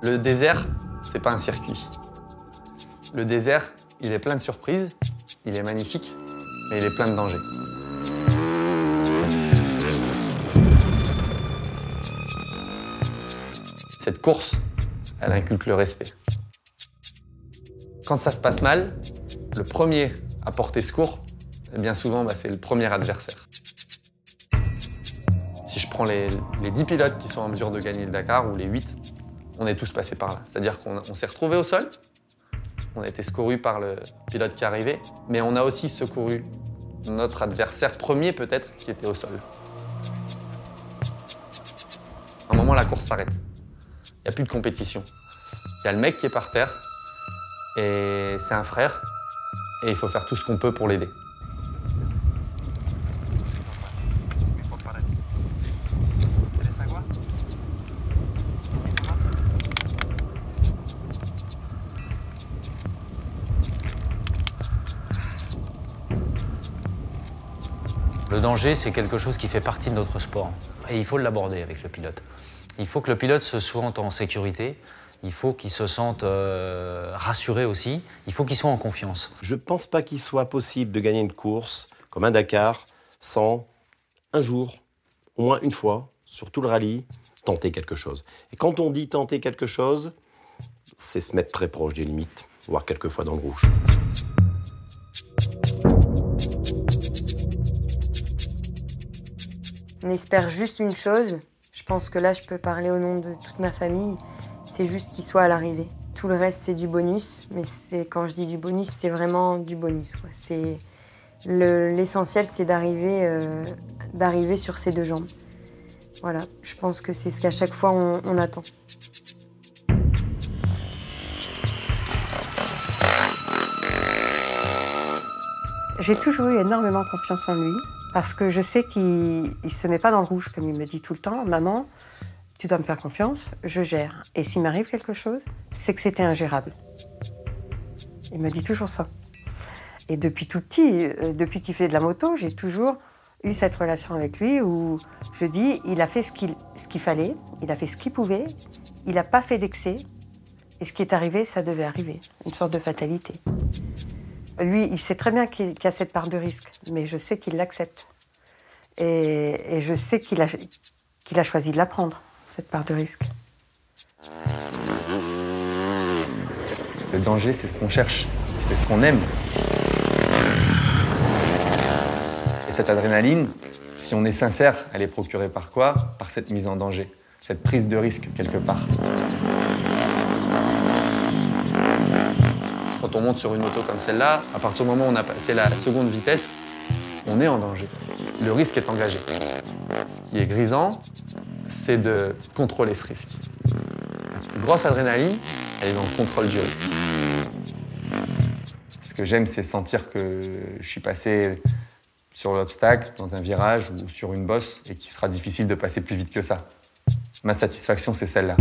Le désert, c'est pas un circuit. Le désert, il est plein de surprises, il est magnifique, mais il est plein de dangers. Cette course, elle inculque le respect. Quand ça se passe mal, le premier à porter secours, bien souvent, c'est le premier adversaire. Si je prends les 10 pilotes qui sont en mesure de gagner le Dakar, ou les 8, on est tous passés par là. C'est-à-dire qu'on s'est retrouvés au sol, on a été secourus par le pilote qui arrivait, mais on a aussi secouru notre adversaire premier, peut-être, qui était au sol. À un moment, la course s'arrête. Il n'y a plus de compétition. Il y a le mec qui est par terre, et c'est un frère, et il faut faire tout ce qu'on peut pour l'aider. Le danger, c'est quelque chose qui fait partie de notre sport. Et il faut l'aborder avec le pilote. Il faut que le pilote se sente en sécurité. Il faut qu'il se sente rassuré aussi. Il faut qu'il soit en confiance. Je ne pense pas qu'il soit possible de gagner une course comme un Dakar sans, un jour, au moins une fois, sur tout le rallye, tenter quelque chose. Et quand on dit tenter quelque chose, c'est se mettre très proche des limites, voire quelquefois dans le rouge. On espère juste une chose, je pense que là je peux parler au nom de toute ma famille, c'est juste qu'il soit à l'arrivée. Tout le reste c'est du bonus, mais quand je dis du bonus, c'est vraiment du bonus, quoi. L'essentiel c'est d'arriver sur ses deux jambes. Voilà, je pense que c'est ce qu'à chaque fois on attend. J'ai toujours eu énormément confiance en lui parce que je sais qu'il ne se met pas dans le rouge, comme il me dit tout le temps. « Maman, tu dois me faire confiance, je gère. Et s'il m'arrive quelque chose, c'est que c'était ingérable. » Il me dit toujours ça. Et depuis tout petit, depuis qu'il fait de la moto, j'ai toujours eu cette relation avec lui où je dis, il a fait ce qu'il fallait, il a fait ce qu'il pouvait, il n'a pas fait d'excès. Et ce qui est arrivé, ça devait arriver. Une sorte de fatalité. Lui, il sait très bien qu'il y a cette part de risque, mais je sais qu'il l'accepte. Et je sais qu'il a choisi de la prendre, cette part de risque. Le danger, c'est ce qu'on cherche, c'est ce qu'on aime. Et cette adrénaline, si on est sincère, elle est procurée par quoi? Par cette mise en danger, cette prise de risque quelque part. Quand on monte sur une moto comme celle-là, à partir du moment où on a passé la seconde vitesse, on est en danger. Le risque est engagé. Ce qui est grisant, c'est de contrôler ce risque. Une grosse adrénaline, elle est dans le contrôle du risque. Ce que j'aime, c'est sentir que je suis passé sur l'obstacle, dans un virage ou sur une bosse, et qu'il sera difficile de passer plus vite que ça. Ma satisfaction, c'est celle-là.